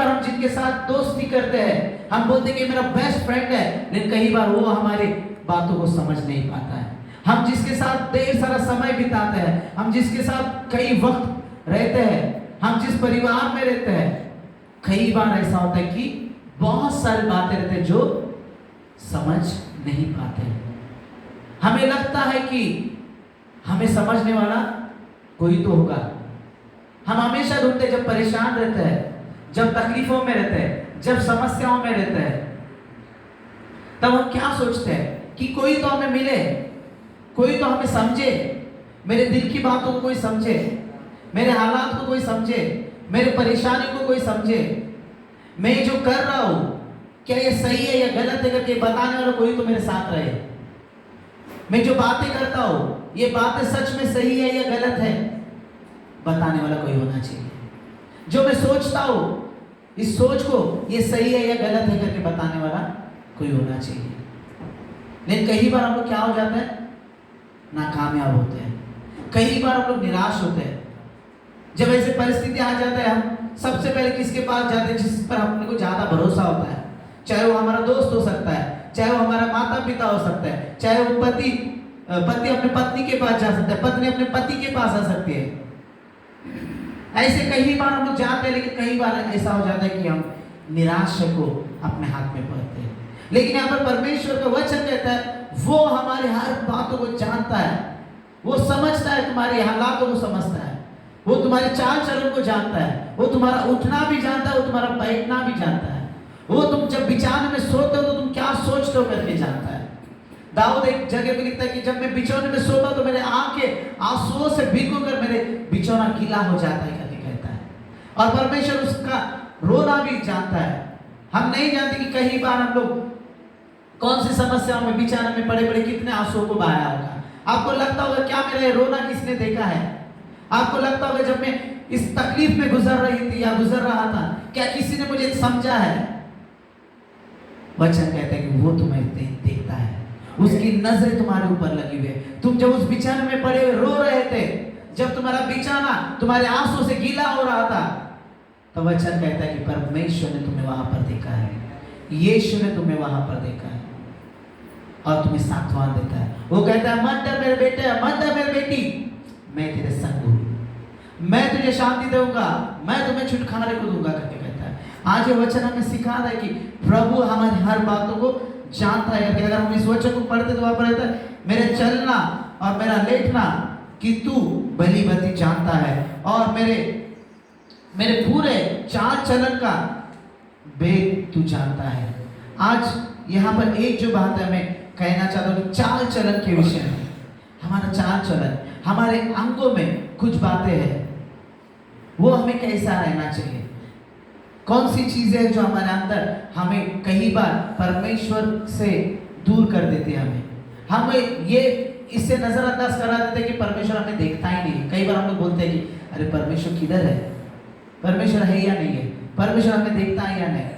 बार हम जिनके साथ दोस्ती करते हैं, हम बोलते हैं कि मेरा बेस्ट फ्रेंड है, लेकिन कई बार वो हमारे बातों को समझ नहीं पाता है। हम जिसके साथ ढेर सारा समय बिताते हैं, हम जिसके साथ कई वक्त रहते हैं, हम जिस परिवार में रहते हैं, कई बार ऐसा होता है कि बहुत सारी बातें रहते हैं जो समझ नहीं पाते। हमें लगता है कि हमें समझने वाला कोई तो होगा। हम हमेशा ढूंढते हैं, जब परेशान रहते हैं, जब तकलीफों में रहते हैं, जब समस्याओं में रहते हैं, तब हम क्या सोचते हैं कि कोई तो हमें मिले, कोई तो हमें समझे, मेरे दिल की बातों को कोई समझे, मेरे हालात को कोई समझे, मेरे परेशानी को कोई समझे, मैं जो कर रहा हूं क्या ये सही है या गलत है करके बताने वाला कोई तो मेरे साथ रहे। मैं जो बातें करता हूं ये बातें सच में सही है या गलत है, बताने वाला कोई होना चाहिए। जो मैं सोचता हूं इस सोच को ये सही है या गलत है करके बताने वाला कोई होना चाहिए। लेकिन कई बार हम लोग क्या हो जाते हैं, नाकामयाब होते हैं, कई बार हम लोग निराश होते हैं। जब ऐसे परिस्थिति आ जाता है, हम सबसे पहले किसके पास जाते हैं, जिस पर अपने को ज्यादा भरोसा होता है। चाहे वो हमारा दोस्त हो सकता है, चाहे वो हमारा माता पिता हो सकता है, चाहे वो पति अपने पत्नी के पास जा सकता है, पत्नी अपने पति के पास आ सकती है। ऐसे कई बार हम लोग जाते हैं, लेकिन कई बार ऐसा हो जाता है कि हम निराशा को अपने हाथ में पकड़ते हैं। लेकिन यहाँ पर परमेश्वर का वचन कहता है वो हमारे हर बातों को जानता है, वो समझता है, तुम्हारे हालातों को समझता है, वो तुम्हारे चाल चलन को जानता है, वो तुम्हारा उठना भी जानता है, वो तुम्हारा बैठना भी जानता है, वो तुम जब बिछौने में सोते हो तो तुम क्या सोचते हो करके जानता है। दाऊद एक जगह पे लिखता है कि जब मैं बिछौने में सोता तो मेरे आंखें आंसुओं से भीगोकर मेरे बिछौना गीला हो जाता है करके कहता है। और परमेश्वर उसका रोना भी जानता है। हम नहीं जानते कि कई बार हम लोग कौन सी समस्याओं में बिछौने में पड़े पड़े कितने आंसुओं को बहाया होगा। आपको लगता होगा क्या मेरा रोना किसने देखा है? आपको लगता होगा जब मैं इस तकलीफ में गुजर रही थी या गुजर रहा था, क्या किसी ने मुझे समझा है? वचन कहता है कि वो तुम्हें देखता है, उसकी नजरें तुम्हारे ऊपर लगी हुई है। तुम जब उस बिछौने में पड़े हुए रो रहे थे, जब तुम्हारा बिछौना तुम्हारे आंसू से गीला हो रहा था, तो वचन कहता है कि परमेश्वर ने तुम्हें वहां पर देखा है, यीशु ने तुम्हें वहां पर देखा है और तुम्हें सांत्वना देता है। वो कहता है मत डर मेरे बेटे, मत डर मेरी बेटी, मैं तेरे संग हूं, मैं तुझे शांति दूंगा, मैं तुम्हें छुटकारे को दूंगा करके कहता है। आज ये वचन हमें सिखा रहा है कि प्रभु हमारी हर बातों को जानता है। अगर हम इस वचन को पढ़ते तो वहां पर रहता है मेरे चलना और मेरा लेटना कि तू भली भांति जानता है, और मेरे पूरे चाल चलन का भेद तू जानता है। आज यहाँ पर एक जो बात है मैं कहना चाहता हूँ कि चाल चलन के विषय में, हमारा चाल चलन, हमारे अंगों में कुछ बातें हैं, वो हमें कैसा रहना चाहिए। कौन सी चीजें जो हमारे अंदर हमें कई बार परमेश्वर से दूर कर देते हैं, हमें ये इससे नजरअंदाज करा देते हैं कि परमेश्वर हमें देखता ही नहीं। कई बार हम लोग बोलते हैं कि अरे परमेश्वर किधर है, परमेश्वर है या नहीं है, परमेश्वर हमें देखता है या नहीं।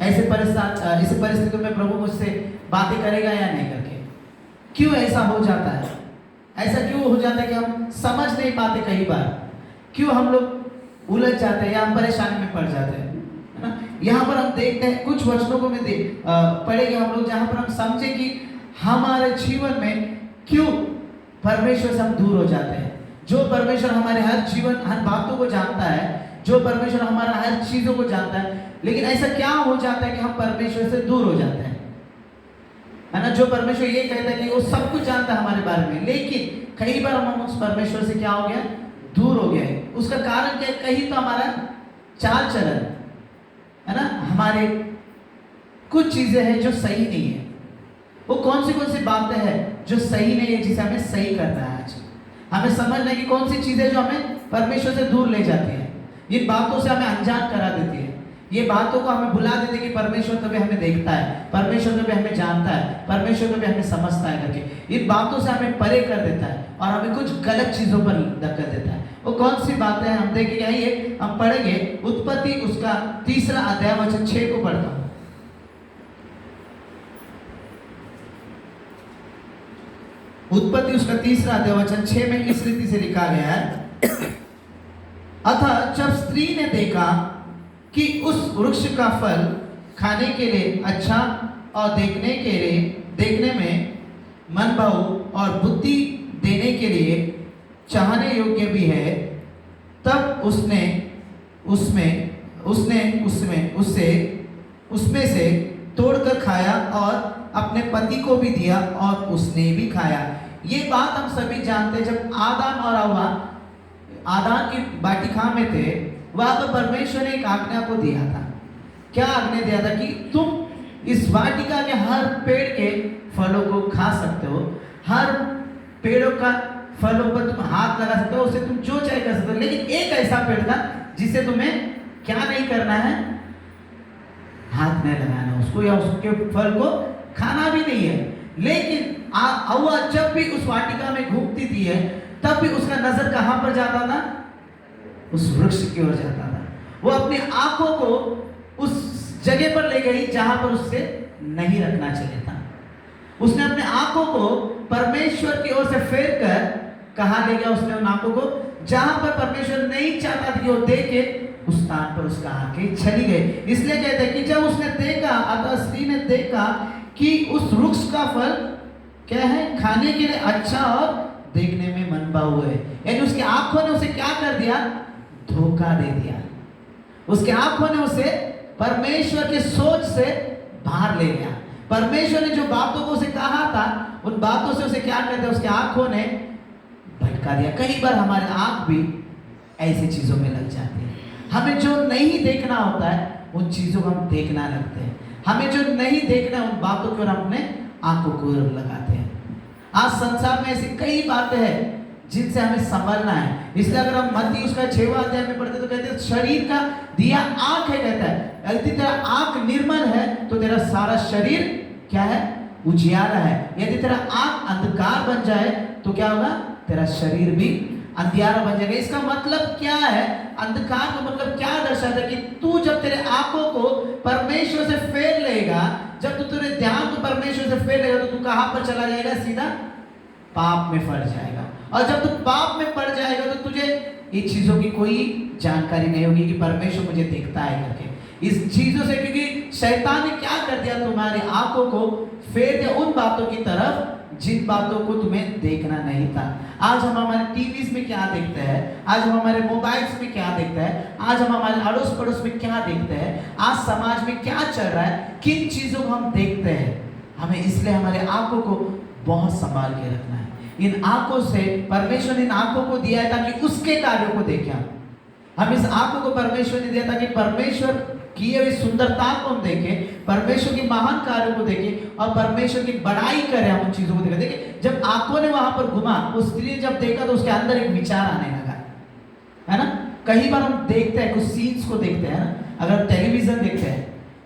ऐसे परिस्थितियों में प्रभु मुझसे बातें करेगा या नहीं करके। क्यों ऐसा हो जाता है? ऐसा क्यों हो जाता है कि हम समझ नहीं पाते? कई बार क्यों हम लोग उलझ जाते हैं या हम परेशानी में पड़ जाते हैं, है ना। यहाँ पर हम देखते हैं कुछ वचनों को में पढ़ेंगे हम लोग, जहाँ पर हम समझे कि हमारे जीवन में क्यों परमेश्वर से हम दूर हो जाते हैं। जो परमेश्वर हमारे हर जीवन हर बातों को जानता है, जो परमेश्वर हमारा हर चीजों को जानता है, लेकिन ऐसा क्या हो जाता है कि हम परमेश्वर से दूर हो जाते हैं, है ना। जो परमेश्वर ये कहता है कि वो सब कुछ जानता है हमारे बारे में, लेकिन कई बार हम उस परमेश्वर से क्या हो गया, दूर हो गए। उसका कारण क्या है? कहीं तो हमारा चाल चलन, है ना, हमारे कुछ चीजें हैं जो सही नहीं है। वो कौन सी बातें हैं जो सही नहीं है, जिसे हमें सही करना है। आज हमें समझना है कि कौन सी चीजें जो हमें परमेश्वर से दूर ले जाती है, ये बातों से हमें अनजान करा देती है, ये बातों को हमें भुला देते कि परमेश्वर कभी हमें देखता है, परमेश्वर कभी हमें जानता है, परमेश्वर कभी हमें समझता है करके। इन बातों से हमें परे कर देता है और हमें कुछ गलत चीजों पर धक्का देता है। वो कौन सी बातें हैं हम देखेंगे, आइए हम पढ़ेंगे उत्पत्ति उसका 3 अध्याय वचन 6 को पढ़ता हूं। उत्पत्ति उसका 3 अध्याय वचन 6 में इस रीति से लिखा गया है, अतः जब स्त्री ने देखा कि उस वृक्ष का फल खाने के लिए अच्छा और देखने में मन भाऊ और बुद्धि देने के लिए चाहने योग्य भी है, तब उसमें से तोड़कर खाया और अपने पति को भी दिया और उसने भी खाया। ये बात हम सभी जानते हैं। जब आदम और हव्वा आदम की वाटिका में थे, वहां पर परमेश्वर ने एक आज्ञा को दिया था। क्या आज्ञा दिया था? कि तुम इस वाटिका के हर पेड़ के फलों को खा सकते हो, हर पेड़ों का फलों पर तुम हाथ लगा सकते हो, उसे तुम जो चाहे कर सकते हो, लेकिन एक ऐसा पेड़ था जिसे तुम्हें क्या नहीं करना है? हाथ नहीं लगाना उसको, या उसके फल को खाना भी नहीं है। लेकिन हव्वा जब भी उस वाटिका में घूमती थी है, तब भी उसका नजर कहां पर जाता था? उस वृक्ष की ओर जाता था। वो अपनी आंखों को उस जगह पर ले गई जहां पर उससे नहीं रखना चाहिए था। उसने अपने आंखों को परमेश्वर की ओर से फेर कर कहां ले गया? उसने उन आंखों को जहां पर परमेश्वर नहीं चाहता था कि वो देखे, उस स्थान पर उसका आंखें चली गई। इसलिए कहते हैं कि जब उसने देखा, अतः स्त्री ने देखा कि उस वृक्ष का फल क्या है? खाने के लिए अच्छा और देखने में मन भाऊ है। यानी उसकी आंखों ने उसे क्या कर दिया? धोखा दे दिया। उसके आंखों ने उसे परमेश्वर के सोच से बाहर ले गया। परमेश्वर ने जो बातों को उसे कहा था, उन बातों से उसे क्या कर दिया? उसके आंखों ने भटका दिया। कई बार हमारे आंख भी ऐसी चीजों में लग जाती है। हमें जो नहीं देखना होता है, उन चीजों को हम देखना लगते हैं। हमें जो नहीं देखना है, उन बातों को हम अपने आंखों को लगाते हैं। आज संसार में ऐसी कई बातें हैं जिनसे हमें संभलना है। इसलिए अगर हम मत्ती उसका 6वां अध्याय में पढ़ते तो कहते हैं शरीर का दिया आंख है। कहता है यदि तेरा आंख निर्मल है तो तेरा सारा शरीर क्या है? उजियाला है। यदि तेरा आंख अंधकार बन जाए तो क्या होगा? तेरा शरीर भी अंधियारा बन जाएगा। इसका मतलब क्या है? अंधकार का मतलब क्या दर्शाता है? कि तू जब तेरे आंखों को परमेश्वर से फेर लेगा, जब तू तेरे ध्यान को परमेश्वर से फेर लेगा, तो तू कहां पर चला जाएगा? सीधा पाप में पड़ जाएगा। और जब तू पाप में पड़ जाएगा तो तुझे इन चीजों की कोई जानकारी नहीं होगी कि परमेश्वर मुझे देखता है करके। इस चीजों से, क्योंकि शैतान ने क्या कर दिया? तुम्हारी आंखों को फेर दिया उन बातों की तरफ जिन बातों को तुम्हें देखना नहीं था। आज हम हमारे टीवीज में क्या देखते हैं, आज हम हमारे मोबाइल्स में क्या देखते हैं, आज हम हमारे अड़ोस पड़ोस में क्या देखते हैं, आज समाज में क्या चल रहा है, किन चीजों को हम देखते हैं। हमें इसलिए हमारे आंखों को बहुत संभाल के रखना है। इन आंखों से परमेश्वर ने इन आंखों को दिया है ताकि उसके कार्यों को देखें। हम इस आंखों को परमेश्वर ने दिया ताकि परमेश्वर किए हुई सुंदरता को हम देखें, परमेश्वर के महान कार्यों को देखें और परमेश्वर की बड़ाई करें। हम उन चीजों को देखें। देखिए, जब आंखों ने वहां पर घुमा, उस स्त्री ने जब देखा तो उसके अंदर एक विचार आने लगा, है ना। कई बार हम देखते हैं, कुछ सीन्स को देखते हैं ना, अगर टेलीविजन देखते हैं,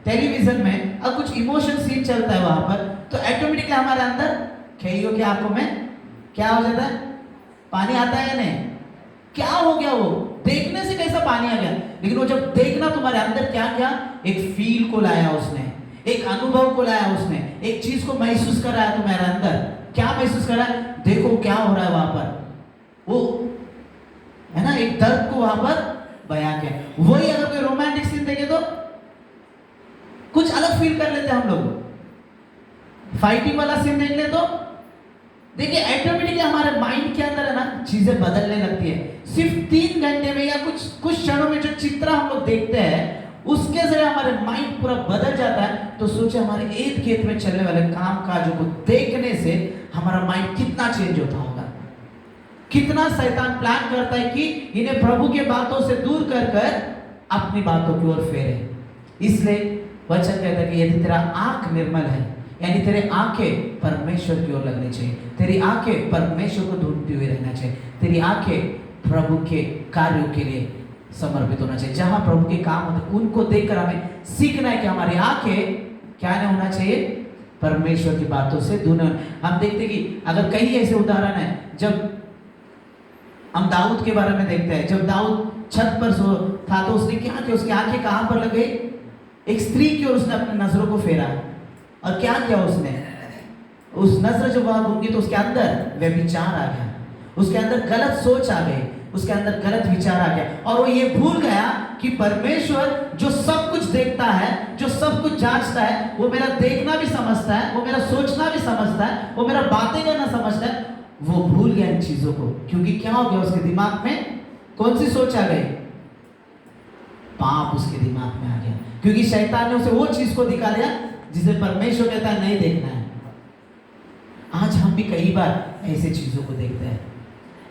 टेलीविजन में अब कुछ इमोशन सीन चलता है वहां पर, तो ऑटोमेटिकली हमारे अंदर कईयों की आंखों में क्या हो जाता है? पानी आता है या नहीं? क्या हो गया? वो देखने से कैसा पानी आ गया? लेकिन वो जब देखना तुम्हारे अंदर क्या किया? एक फील को लाया उसने, एक अनुभव को लाया उसने, एक चीज को महसूस कराया तुम्हारे अंदर। क्या महसूस करा? देखो क्या हो रहा है वहां पर, वो है ना, एक दर्द को वहां पर बयां किया। वही अगर कोई रोमांटिक सीन देखे तो कुछ अलग फील कर लेते हैं हम लोग। फाइटिंग वाला सीन देख ले तो देखिए ऑटोमेटिकली हमारे माइंड के अंदर है ना चीजें बदलने लगती है। सिर्फ 3 घंटे में या कुछ क्षणों में जो चित्र हम लोग देखते हैं, उसके जरिए हमारे माइंड पूरा बदल जाता है। तो सोचे हमारे इर्द गिर्द में चलने वाले काम काजों को देखने से हमारा माइंड कितना चेंज होता होगा। कितना शैतान प्लान करता है कि इन्हें प्रभु के बातों से दूर कर कर अपनी बातों की ओर फेरे। इसलिए वचन कहता है कि यदि तेरा आंख निर्मल है, यानी तेरे आंखें परमेश्वर की ओर लगनी चाहिए, तेरी आंखें परमेश्वर को ढूंढती हुई रहना चाहिए, तेरी आंखें प्रभु के कार्यों के लिए समर्पित होना चाहिए। जहां प्रभु के काम होते उनको देखकर हमें सीखना है कि हमारी आंखें क्या नहीं होना चाहिए? परमेश्वर की बातों से दूर। हम देखते कि अगर कई ऐसे उदाहरण है, जब हम दाऊद के बारे में देखते हैं, जब दाऊद छत पर सो था तो उसने क्या किया? उसकी आंखें कहां पर लग गई? एक स्त्री की ओर उसने अपने नजरों को फेरा। और क्या किया उसने? उस नजर जब वहां घूमी तो उसके अंदर व्यभिचार आ गया, उसके अंदर गलत सोच आ गई, उसके अंदर गलत विचार आ गया, और वो ये भूल गया कि कि परमेश्वर जो सब कुछ देखता है, जो सब कुछ जांचता है, वो मेरा देखना भी समझता है, वो मेरा सोचना भी समझता है, वो मेरा बातें करना समझता है, वो भूल गया इन चीजों को। क्योंकि क्या हो गया उसके दिमाग में? कौन सी सोच आ गई? पाप उसके दिमाग में आ गया, क्योंकि शैतान ने उसे वो चीज को दिखा दिया जिसे परमेश्वर कहता है नहीं देखना है। आज हम भी कई बार ऐसे चीजों को देखते हैं,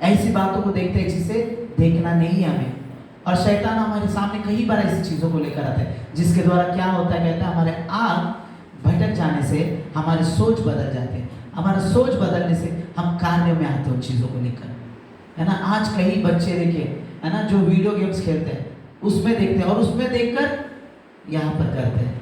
ऐसी बातों को देखते हैं जिसे देखना नहीं है हमें, और शैतान हमारे सामने कई बार ऐसी चीजों को लेकर आता है, जिसके द्वारा क्या होता है, कहता है हमारे आँख भटक जाने से हमारी सोच बदल जाती है, हमारा सोच बदलने से हम कार्यों में आते हैं उन चीजों को लेकर, है ना। आज कई बच्चे देखिए, है ना, जो वीडियो गेम्स खेलते हैं उसमें देखते हैं और उसमें देखकर यहाँ पर करते हैं,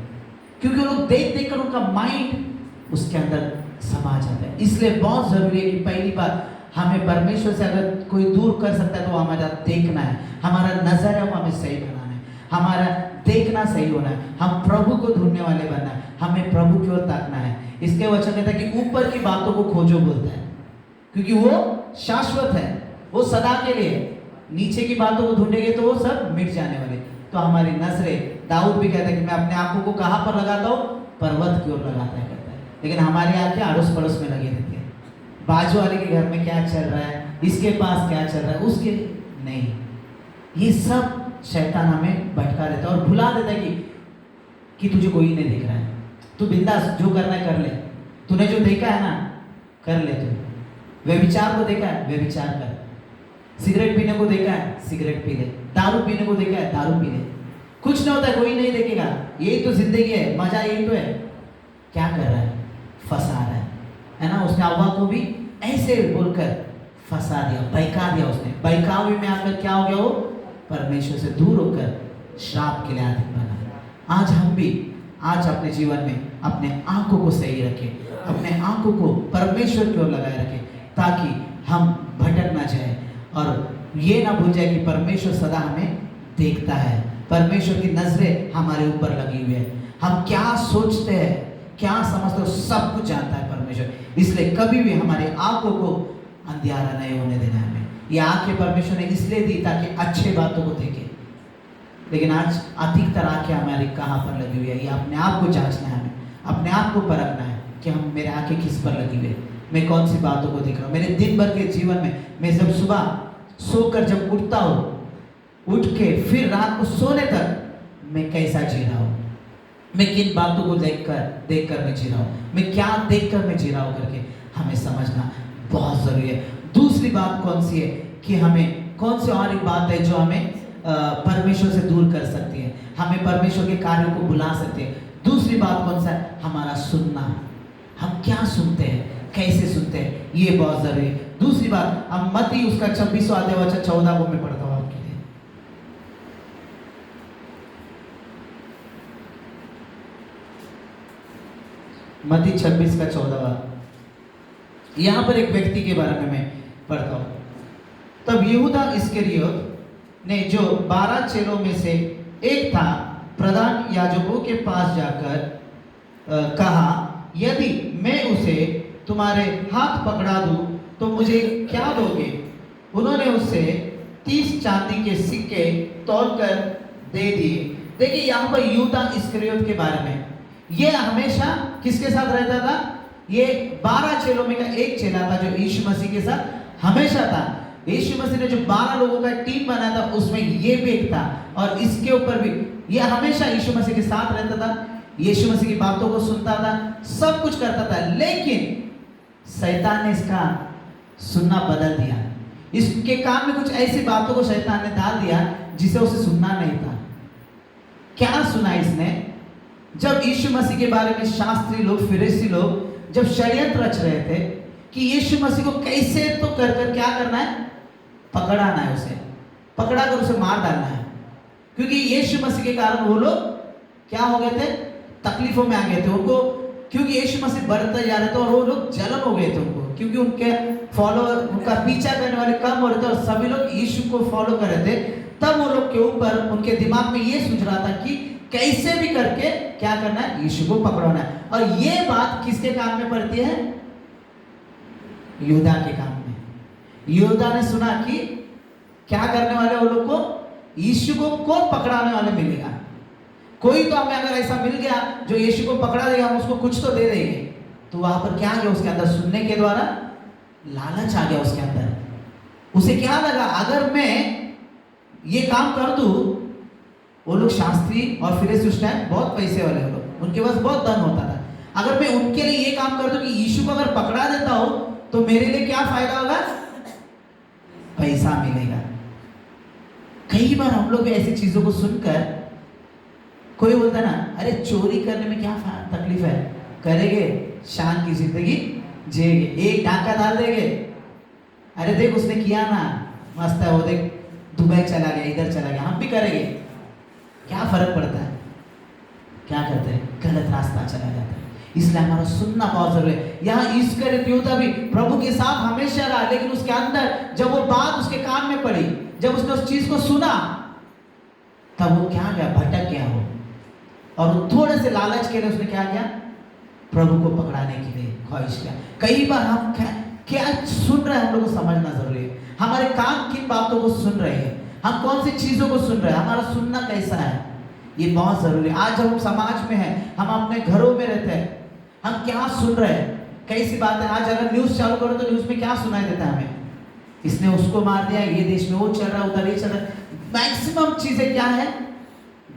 क्योंकि वो लोग देख देख कर उनका माइंड उसके अंदर समा जाता है। इसलिए बहुत जरूरी है कि पहली बात हमें परमेश्वर से अगर कोई दूर कर सकता है तो हमारा देखना है, हमारा नजर है वो हमें सही बनाना है, हमारा देखना सही होना है, हम प्रभु को ढूंढने वाले बनना है, हमें प्रभु की ओर ताकना है। इसके वचन कहता है कि ऊपर की बातों को खोजो बोलता है, क्योंकि वो शाश्वत है, वो सदा के लिए। नीचे की बातों को ढूंढेंगे तो वो सब मिट जाने वाले। तो हमारी नजरें, दाऊद भी कहता है कि मैं अपने आंखों को कहाँ पर लगाता हूँ? पर्वत की ओर लगाता है, कहता है। लेकिन हमारी आंखें अड़ोस पड़ोस में लगी रहती है, बाजू वाले के घर में क्या चल रहा है, इसके पास क्या चल रहा है, उसके नहीं। ये सब शैतान हमें भटका देता है और भुला देता है कि तुझे कोई नहीं देख रहा है, तू बिंदास जो करना है कर ले, तूने जो देखा है ना कर ले, तू व्यभिचार को देखा है व्यभिचार कर, सिगरेट पीने को देखा है सिगरेट पी ले, दारू पीने को देखा है दारू पी ले, कुछ नहीं होता है, कोई नहीं देखेगा, यही तो जिंदगी है, मजा यही तो है। क्या कर रहा है? फंसा रहा है ना। उसने हव्वा को भी ऐसे बोलकर फंसा दिया, बहका दिया। उसने बहकावे में आकर क्या हो गया? वो परमेश्वर से दूर होकर श्राप के लिए आदि बना। आज हम भी आज अपने जीवन में अपने आंखों को सही रखें, अपने आंखों को परमेश्वर की ओर लगाए रखें, ताकि हम भटक ना जाए और ये ना भूल जाए कि परमेश्वर सदा हमें देखता है, परमेश्वर की नजरें हमारे ऊपर लगी हुई है। हम क्या सोचते हैं, क्या समझते हो, सब कुछ जानता है परमेश्वर। इसलिए कभी भी हमारी आंखों को अंधियारा नहीं होने देना है हमें। ये आंखें परमेश्वर ने इसलिए दी ताकि अच्छे बातों को देखें, लेकिन आज अधिकतर आंखें हमारी कहाँ पर लगी हुई है? ये अपने आप को जांचना है, हमें अपने आप को परखना है कि हम मेरे आंखें किस पर लगी हुई है, मैं कौन सी बातों को देख रहा हूँ। मेरे दिन भर के जीवन में मैं जब सुबह सोकर जब उठता हूँ, उठ के फिर रात को सोने तक मैं कैसा जी रहा हूँ, मैं किन बातों को देखकर मैं जी रहा हूँ, मैं क्या देखकर मैं जी रहा हूँ करके हमें समझना बहुत जरूरी है। दूसरी बात कौन सी है कि हमें कौन सी और एक बात है जो हमें परमेश्वर से दूर कर सकती है, हमें परमेश्वर के कार्यों को बुला सकती है। दूसरी बात कौन सा है? हमारा सुनना। हम क्या सुनते हैं, कैसे सुनते हैं, ये बहुत जरूरी है। दूसरी बात, हम मत्ती उसका 26वां अध्याय वचन 14 को मैं पढ़ता हूँ आपके लिए। मत्ती 26 का 14वां, यहाँ पर एक व्यक्ति के बारे में मैं पढ़ता हूँ। तब यहूदा इस्करियोत ने जो 12 चेलों में से एक था, प्रधान याजकों के पास जाकर कहा, यदि मैं उसे तुम्हारे हाथ पकड़ा दूं तो मुझे क्या दोगे? उन्होंने उसे 30 चांदी के सिक्के तोड़कर दे दिए। देखिए यहाँ पर यहूदा इस्करियोत के बारे में, ये हमेशा किसके साथ रहता था? ये 12 चेलों में का एक चेला था जो यीशु मसीह के साथ हमेशा था। यीशु मसीह ने जो 12 लोगों का टीम बनाया था उसमें ये भी एक था, और इसके ऊपर भी ये हमेशा यीशु मसीह के साथ रहता था, यीशु मसीह की बातों को सुनता था, सब कुछ करता था। लेकिन शैतान ने इसका सुनना बदल दिया, इसके कान में कुछ ऐसी बातों को शैतान ने डाल दिया जिसे उसे सुनना नहीं था। क्या सुना इसने? जब यीशु मसीह के बारे में शास्त्री लोग, फरीसी लोग जब षड्यंत्र रच रहे थे कि यीशु मसीह को कैसे तो कर क्या करना है, पकड़ाना है, उसे पकड़ा कर उसे मार डालना है, क्योंकि यीशु मसीह के कारण वो लोग क्या हो गए थे? तकलीफों में आ गए थे उनको, क्योंकि यीशु मसीह बढ़ते जा रहे थे और वो लोग जलन हो गए थे उनको, क्योंकि उनके फॉलोअर, उनका पीछा करने वाले कम हो रहे थे और सभी लोग यीशु को फॉलो कर रहे थे। तब वो लोग के ऊपर, उनके दिमाग में ये सूझ रहा था कि कैसे भी करके क्या करना है, यीशु को पकड़ना है। और ये बात किसके कान में पड़ती है? यहूदा के कान में। यहूदा ने सुना कि क्या करने वाले वो लोग को यीशु को कौन पकड़ाने वाले मिलेगा? कोई तो हमें अगर ऐसा मिल गया जो यीशु को पकड़ा देगा, हम उसको कुछ तो दे देंगे। तो वहां पर क्या आ गया उसके अंदर? सुनने के द्वारा लालच आ गया उसके अंदर। उसे क्या लगा, अगर मैं ये काम कर दूं, वो लोग शास्त्री और फिर उस टाइम बहुत पैसे वाले लोग, उनके पास बहुत धन होता था। अगर मैं उनके लिए ये काम कर दूं कि यीशु को अगर पकड़ा देता हूं तो मेरे लिए क्या फायदा होगा? पैसा मिलेगा। कई बार हम लोग ऐसी चीजों को सुनकर, कोई बोलता है ना, अरे चोरी करने में क्या तकलीफ है, करेंगे, शान की जिंदगी जिएंगे, एक डाका डाल देंगे, अरे देख उसने किया ना, मस्त है वो, देख दुबई चला गया, इधर चला गया, हम भी करेंगे, क्या फर्क पड़ता है? क्या करते हैं? गलत रास्ता चला जाता है। इसलिए हमारा सुनना बहुत जरूरी है। यहाँ इस्करियोत यूदा भी प्रभु के साथ हमेशा रहा, लेकिन उसके अंदर जब वो बात उसके कान में पड़ी, जब उसने उस चीज को सुना, तब वो क्या गया? भटक गया वो। और थोड़े से लालच के लिए उसने क्या किया? प्रभु को पकड़ाने के लिए ख्वाहिश किया। कई बार हम क्या सुन रहे हैं, हम लोग को समझना जरूरी है। हमारे कान किन बातों को सुन रहे हैं, हम कौन सी चीजों को सुन रहे हैं, हमारा सुनना कैसा है, ये बहुत जरूरी है। आज जब हम समाज में हैं, हम अपने घरों में रहते हैं, हम क्या सुन रहे हैं, कैसी बातें। आज अगर न्यूज चालू करो तो न्यूज में क्या सुनाई देता है हमें? इसने उसको मार दिया, ये देश में वो चल रहा है, उधर ये चल रहा है। मैक्सिमम चीजें क्या है?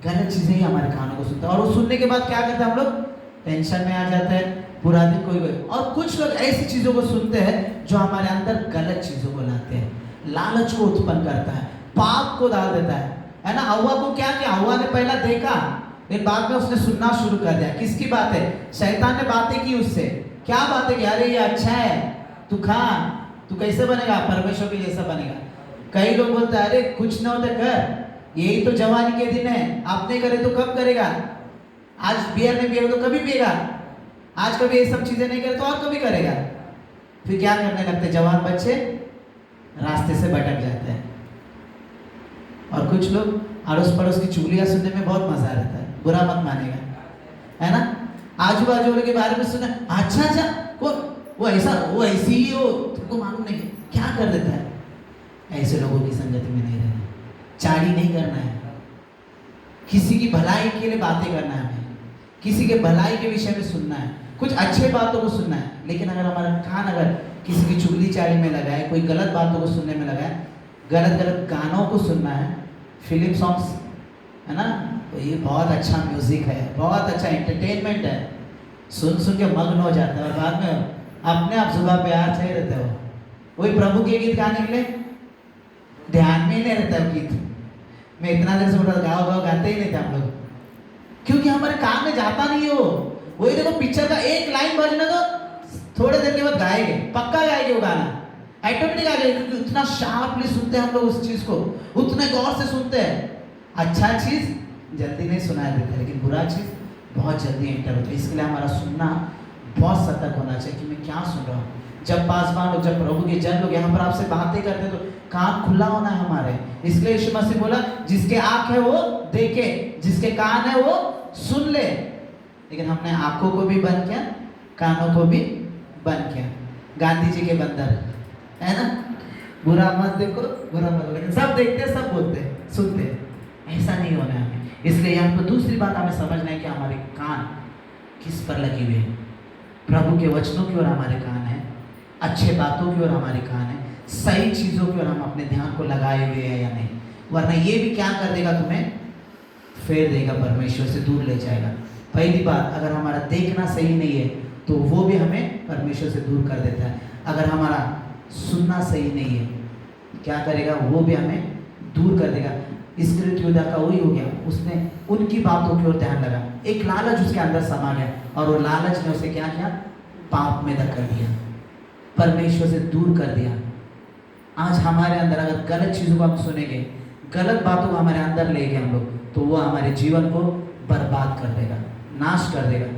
गलत चीजें ही हमारे कानों को सुनते हैं। और वो सुनने के बाद क्या करते हैं हम लोग? टेंशन में आ जाते हैं, पूरा दिन कोई। और कुछ लोग ऐसी चीजों को सुनते हैं जो हमारे अंदर गलत चीजों को लाते हैं, लालच को उत्पन्न करता है, पाप को डाल देता है ना। हव्वा को क्या किया? हव्वा ने पहला देखा, लेकिन बाद में उसने सुनना शुरू कर दिया। किसकी बात है? शैतान ने बातें की उससे। क्या बातें की? अरे ये अच्छा है, तू खा, तू कैसे बनेगा? परमेश्वर के जैसा बनेगा। कई लोग बोलते हैं, अरे कुछ ना होता कर, यही तो जवानी के दिन है, आप नहीं करे तो कब करेगा? आज बियर नहीं पिएगा तो कभी पिएगा, आज कभी ये सब चीजें नहीं करे तो और कभी करेगा। फिर क्या करने लगते? जवान बच्चे रास्ते से भटक जाते हैं। और कुछ लोग अड़ोस पड़ोस की चुगलियां सुनने में बहुत मजा रहता है, बुरा मत मानेगा, है ना। आजू बाजू वाले के बारे में सुना, अच्छा अच्छा वो ऐसा, वो ऐसी ही हो, तुमको मालूम नहीं क्या कर देता है। ऐसे लोगों की संगति में नहीं रहना, चाड़ी नहीं करना है। किसी की भलाई के लिए बातें करना है हमें, किसी के भलाई के विषय में सुनना है, कुछ अच्छे बातों को सुनना है। लेकिन अगर हमारा कान अगर किसी की चुगली चाड़ी में लगा है, कोई गलत बातों को सुनने में लगा है, गलत गलत गानों को सुनना है, फिल्म सॉन्ग्स, है ना, तो ये बहुत अच्छा म्यूजिक है, बहुत अच्छा एंटरटेनमेंट है, सुन सुन के मग्न हो जाता है और बाद में अपने आप जुबान पे यार सही रहते हो। वही प्रभु के गीत गाने के लिए ध्यान में ही नहीं रहता है गीत। मैं इतना देर से बोल रहा गाओ गाओ गाते ही नहीं थे हम लोग, क्योंकि हमारे कान में जाता नहीं हो। वही देखो, पिक्चर का एक लाइन बजना तो थोड़े देर के बाद गाएंगे, पक्का गाएंगे वो गाना, ऑटोमेटिक आ जाएगा, क्योंकि उतना शार्पली सुनते हैं हम लोग उस चीज को, उतने गौर से सुनते हैं। अच्छा चीज जल्दी नहीं सुनाई देता, लेकिन बुरा चीज बहुत जल्दी एंटर होता है। इसके लिए हमारा सुनना बहुत सतर्क होना चाहिए कि मैं क्या सुन रहा हूँ। जब पासवान लोग, जब प्रभु के जन लोग यहाँ पर आपसे बातें करते तो कान खुला होना है हमारे। इसलिए यीशु मसीह बोला, जिसके आंख है वो देखे, जिसके कान है वो सुन ले। लेकिन हमने आंखों को भी बंद किया, कानों को भी बंद किया। गांधी जी के बंदर, है ना, बुरा मत देखो, बुरा मत, लेकिन सब देखते, सब बोलते, सुनते। ऐसा नहीं होना है हमें। इसलिए यहाँ पर दूसरी बात हमें समझना है कि हमारे कान किस पर लगी हुई है। प्रभु के वचनों की ओर हमारे कान है, अच्छे बातों की ओर हमारे कान है, सही चीजों की ओर हम अपने ध्यान को लगाए हुए हैं या नहीं। वरना ये भी क्या कर देगा, तुम्हें फेर देगा, परमेश्वर से दूर ले जाएगा। पहली बात, अगर हमारा देखना सही नहीं है तो वो भी हमें परमेश्वर से दूर कर देता है। अगर हमारा सुनना सही नहीं है, क्या करेगा, वो भी हमें दूर कर देगा। इस्करियोत यूदा का वही हो गया, उसने उनकी बातों की ओर ध्यान लगा, एक लालच उसके अंदर समा गया और वो लालच ने उसे क्या किया, पाप में धकेल दिया, परमेश्वर से दूर कर दिया। आज हमारे अंदर अगर गलत चीजों को हम सुनेंगे, गलत बातों को हमारे अंदर लेंगे हम लोग, तो वो हमारे जीवन को बर्बाद कर देगा, नाश कर देगा।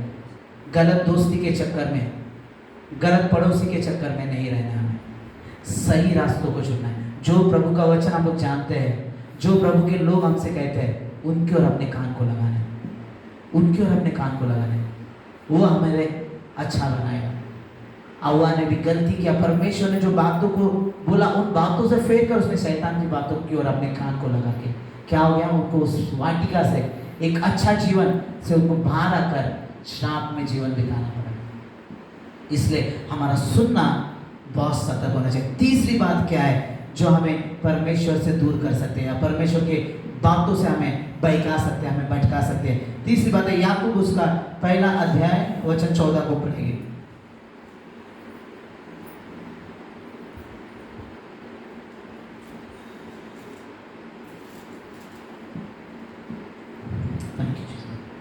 गलत दोस्ती के चक्कर में, गलत पड़ोसी के चक्कर में नहीं रहना, हमें सही रास्तों को चुनना है। जो प्रभु का वचन हम लोग जानते हैं, जो प्रभु के लोग हमसे कहते हैं, उनकी ओर अपने कान को लगाना है, उनकी ओर अपने कान को लगाना है, वो हमें अच्छा बनाएगा। हव्वा ने भी गलती किया, परमेश्वर ने जो बातों को बोला उन बातों से फेर कर उसने शैतान की बातों की ओर अपने कान को लगा के क्या हो गया, उनको उस वाटिका से, एक अच्छा जीवन से उनको बाहर आकर श्राप में जीवन बिताना पड़ा। इसलिए हमारा सुनना बहुत सतर्क होना चाहिए। तीसरी बात क्या है जो हमें परमेश्वर से दूर कर सकते हैं, या परमेश्वर के बातों से हमें बहका सकते हैं, हमें भटका सकते हैं। तीसरी बात है याकूब उसका 1 अध्याय वचन 14 को पढ़ेंगे।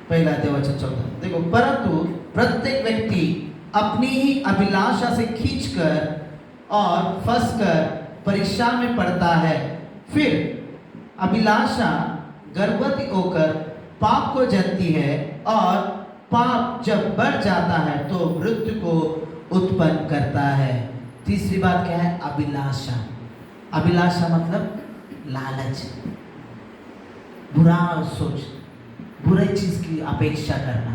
पहला अध्याय वचन 14 देखो, परंतु प्रत्येक व्यक्ति अपनी ही अभिलाषा से खींचकर और फंसकर परीक्षा में पड़ता है, फिर अभिलाषा गर्भवती होकर पाप को जनती है, और पाप जब बढ़ जाता है तो मृत्यु को उत्पन्न करता है। तीसरी बात क्या है, अभिलाषा। अभिलाषा मतलब लालच, बुरा सोच, बुरी चीज की अपेक्षा करना।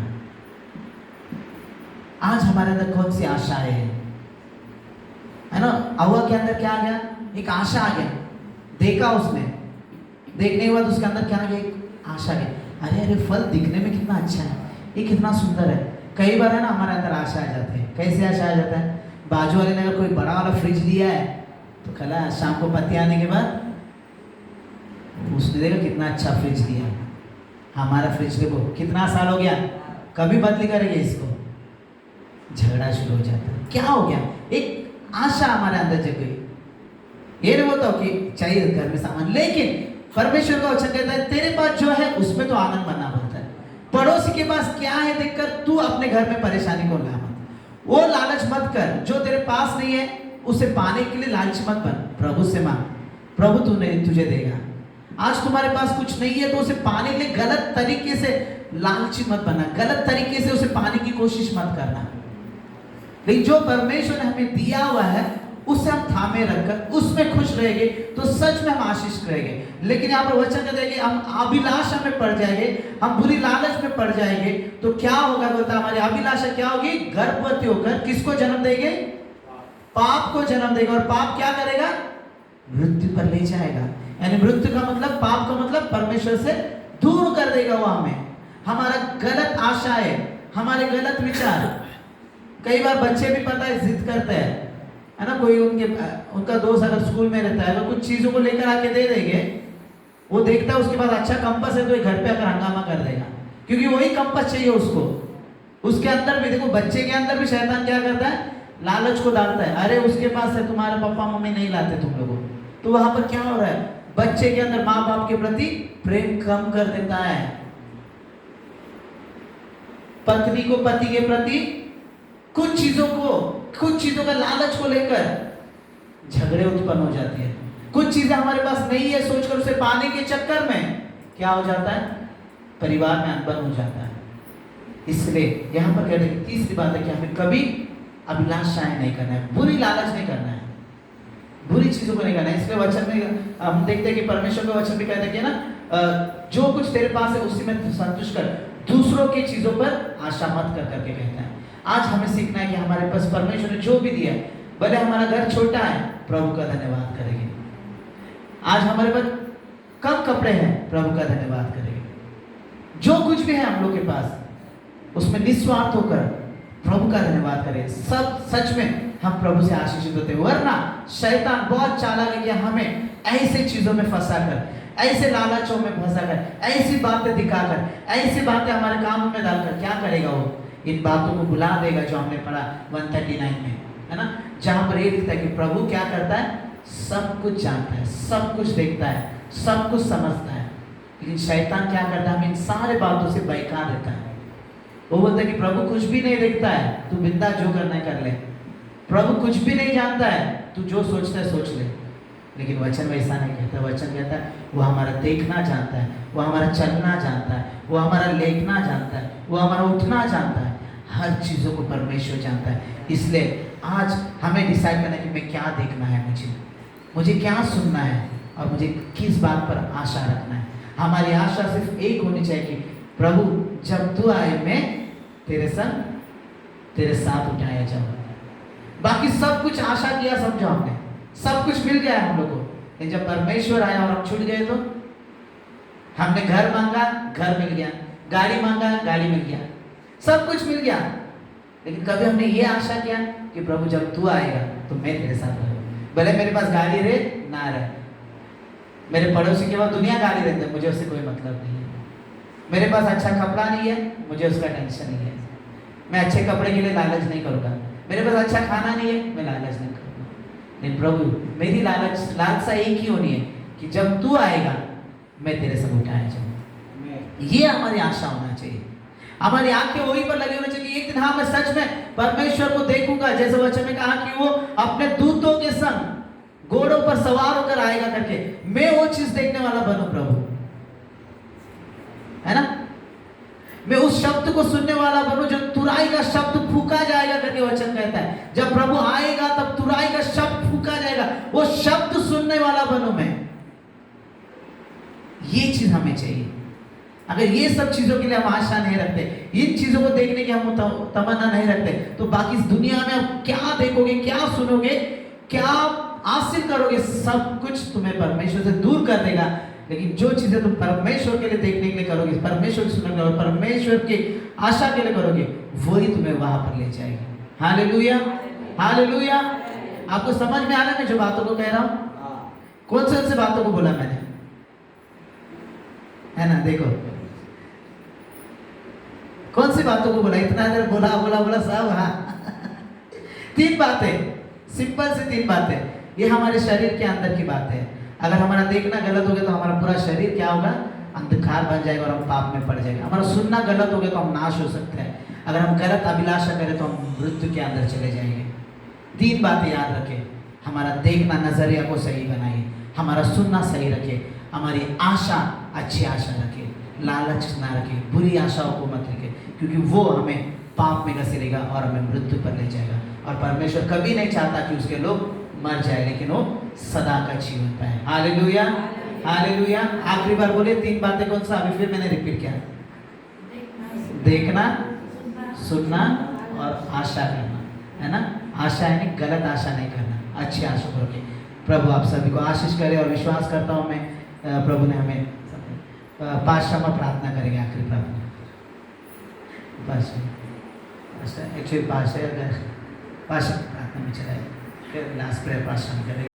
आज हमारे अंदर कौन सी आशाएं है ना? हवा के अंदर क्या आ गया, एक आशा आ गया, देखा उसने, देखने के बाद उसके अंदर क्या आ गया, एक आशा आ गई, अरे अरे फल दिखने में कितना अच्छा है, ये कितना सुंदर है। कई बार है ना हमारे अंदर आशा आ जाती है। कैसे आशा आ जाता है, बाजू वाले ने अगर कोई बड़ा वाला फ्रिज लिया है तो कल शाम को पति आने के बाद उसने देखा कितना अच्छा फ्रिज लिया, हमारा फ्रिज देखो कितना साल हो गया, कभी बदली करेंगे इसको, झगड़ा शुरू हो जाता है। क्या हो गया, एक आशा हमारे अंदर जग गई। ये नहीं बोलता कि चाहिए घर में सामान, लेकिन परमेश्वर का वचन कहता है तेरे पास जो है उसमें तो आनंद बनना पड़ता है। पड़ोसी के पास क्या है देखकर तू अपने घर में परेशानी को ला मत, वो लालच मत कर। जो तेरे पास नहीं है उसे पाने के लिए लालच मत बन, प्रभु से मांग, प्रभु तुझे देगा। आज तुम्हारे पास कुछ नहीं है तो उसे पाने के लिए गलत तरीके से लालची मत बनना, गलत तरीके से उसे पाने की कोशिश मत करना। लेकिन जो परमेश्वर ने हमें दिया हुआ है उसे हम थामे रखकर उसमें खुश रहेंगे तो सच में हम आशीष रहेंगे। लेकिन यहाँ पर वचन कहते हैं कि हम अभिलाषा में पड़ जाएंगे, हम बुरी लालच में पड़ जाएंगे तो क्या होगा बोलता, हमारी अभिलाषा क्या होगी, गर्भवती होकर किसको जन्म देंगे, पाप को जन्म देगा, और पाप क्या करेगा, मृत्यु पर ले जाएगा। यानी मृत्यु का मतलब, पाप का मतलब परमेश्वर से दूर कर देगा वो हमें। हमारा गलत आशाएं, हमारे गलत विचार। कई बार बच्चे भी पता है जिद करते हैं, है ना, कोई उनका दोस्त अगर स्कूल में रहता है तो कुछ चीजों को लेकर आके दे देंगे, वो देखता है उसके पास अच्छा कंपास है तो घर पे आकर हंगामा कर देगा, क्योंकि वही कंपास चाहिए उसको। उसके अंदर भी देखो, बच्चे के अंदर भी शैतान क्या करता है, लालच को डालता है, अरे उसके पास है, तुम्हारे पापा मम्मी नहीं लाते तुम लोगों। तो वहां पर क्या हो रहा है, बच्चे के अंदर माँ बाप के प्रति प्रेम कम कर देता है, पत्नी को पति के प्रति कुछ चीजों का लालच को लेकर झगड़े उत्पन्न हो जाती है। कुछ चीजें हमारे पास नहीं है सोचकर उसे पाने के चक्कर में क्या हो जाता है, परिवार में अनबन हो जाता है। इसलिए यहाँ पर कहते हैं तीसरी बात है कि हमें कभी अभिलाषाएं नहीं करना है, बुरी लालच नहीं करना है, बुरी चीजों को नहीं करना है। इसलिए वचन में हम देखते हैं कि परमेश्वर का वचन भी कहते हैं कि ना, जो कुछ तेरे पास है उसी में संतुष्ट कर, दूसरों की चीजों पर आशा मत कर करके कहता है। आज हमें सीखना है कि हमारे पास परमेश्वर ने जो भी दिया है, भले हमारा घर छोटा है, प्रभु का धन्यवाद करेंगे। आज हमारे पास कम कपड़े हैं, प्रभु का धन्यवाद करेंगे। जो कुछ भी है हम लोग के पास उसमें निस्वार्थ होकर प्रभु का धन्यवाद करें। सब सच में हम प्रभु से आशीषित होते हैं, वरना शैतान बहुत चालाक है कि हमें ऐसे चीजों में फंसाकर, ऐसे लालचों में फंसाकर, ऐसी बातें दिखाकर, ऐसी बातें हमारे कामों में डालकर क्या करेगा, वो इन बातों को भुला देगा जो हमने पढ़ा 139 में, है ना, जहां पर ये लिखता है कि प्रभु क्या करता है, सब कुछ जानता है, सब कुछ देखता है, सब कुछ समझता है। लेकिन शैतान क्या करता है, हमें इन सारे बातों से बहका देता है। वो बोलता है कि प्रभु कुछ भी नहीं देखता है, तू बिंदा जो करना है कर ले, प्रभु कुछ भी नहीं जानता है, तू जो सोचता है सोच ले। लेकिन वचन वैसा नहीं कहता। वचन कहता है वो हमारा देखना जानता है, वो हमारा चलना जानता है, वो हमारा लेखना जानता है, वो हमारा उठना जानता है, हर चीज़ों को परमेश्वर जानता है। इसलिए आज हमें डिसाइड करना है कि मैं क्या देखना है, मुझे क्या सुनना है, और मुझे किस बात पर आशा रखना है। हमारी आशा सिर्फ एक होनी चाहिए कि प्रभु जब तू आए मैं तेरे संग तेरे साथ उठाया जाऊँ। बाकी सब कुछ आशा किया समझो हमने, सब कुछ मिल गया हम लोग को, लेकिन जब परमेश्वर आया और हम छूट गए तो हमने घर मांगा, घर मिल गया, गाड़ी मांगा, गाड़ी मिल गया, सब कुछ मिल गया। लेकिन कभी हमने ये आशा किया कि प्रभु जब तू आएगा तो मैं तेरे साथ रहूँ, भले मेरे पास गाड़ी रहे ना रहे, मेरे पड़ोसी के पास दुनिया गाड़ी रहते, मुझे उससे कोई मतलब नहीं है, मेरे पास अच्छा कपड़ा नहीं है, मुझे उसका टेंशन नहीं है, मैं अच्छे कपड़े के लिए लालच नहीं करूँगा, मेरे पास अच्छा खाना नहीं है, मैं लालच नहीं करूँगा। लेकिन प्रभु मेरी लालसा एक ही होनी है कि जब तू आएगा मैं तेरे सब उठाया जाऊँ। ये हमारी आशा होना चाहिए, हमारी आंखें वही पर लगी होनी चाहिए। एक दिन हाँ मैं सच में परमेश्वर को देखूंगा, जैसे वचन में कहा कि वो अपने दूतों के संग घोड़ों पर सवार होकर आएगा करके, मैं वो चीज देखने वाला बनूं प्रभु, है ना। मैं उस शब्द को सुनने वाला बनूं जो तुराई का शब्द फूका जाएगा करके वचन कहता है। जब प्रभु आएगा तब तुराई का शब्द फूका जाएगा, वो शब्द सुनने वाला बनूं मैं। ये चीज हमें चाहिए। अगर ये सब चीजों के लिए हम आशा नहीं रखते, इन चीजों को देखने की हम तमन्ना नहीं रखते, तो बाकी इस दुनिया में आप क्या देखोगे, क्या सुनोगे, क्या हासिल करोगे, सब कुछ तुम्हें परमेश्वर से दूर कर देगा। लेकिन जो चीजें तुम परमेश्वर के लिए देखने के लिए करोगे, परमेश्वर की सुनने और परमेश्वर की आशा के लिए करोगे, वही तुम्हें वहां पर ले जाएगी। Hallelujah, hallelujah. आपको समझ में आ रहा है मैं जो बातों को कह रहा हूं? कौन से बातों को बोला मैंने, है ना। देखो कौन सी बातों को बोला, इतना देर बोला बोला बोला सब। हाँ तीन बातें, सिंपल से तीन बातें। ये हमारे शरीर के अंदर की बात है। अगर हमारा देखना गलत हो गया तो हमारा पूरा शरीर क्या होगा, अंधकार बन जाएगा और हम पाप में पड़ जाएंगे। हमारा सुनना गलत हो गया तो हम नाश हो सकते हैं। अगर हम गलत अभिलाषा करें तो हम मृत्यु के अंदर चले जाएंगे। तीन बातें याद रखें, हमारा देखना नजरिया को सही बनाइए, हमारा सुनना सही रखें, हमारी आशा अच्छी आशा रखें, लालच ना रखें, बुरी आशाओं को मत रखें, क्योंकि वो हमें पाप में घसीटेगा और हमें मृत्यु पर ले जाएगा। और परमेश्वर कभी नहीं चाहता कि उसके लोग मर जाए, लेकिन वो सदा का जीवन पाए। Hallelujah, hallelujah. आखिरी बार बोले तीन बातें कौन सा, अभी फिर मैंने रिपीट किया, देखना, सुनना और आशा करना, है ना। आशा यानी गलत आशा नहीं करना, अच्छी आशा करोगे। प्रभु आप सभी को आशीष करे और विश्वास करता हूँ मैं प्रभु ने हमें पाश्रमा प्रार्थना करेंगे, आखिरी प्रार्थना एक्चुअली पाश्रमा प्रार्थना में चलाए, फिर लास्ट प्रेयर पाश्रमा करेंगे।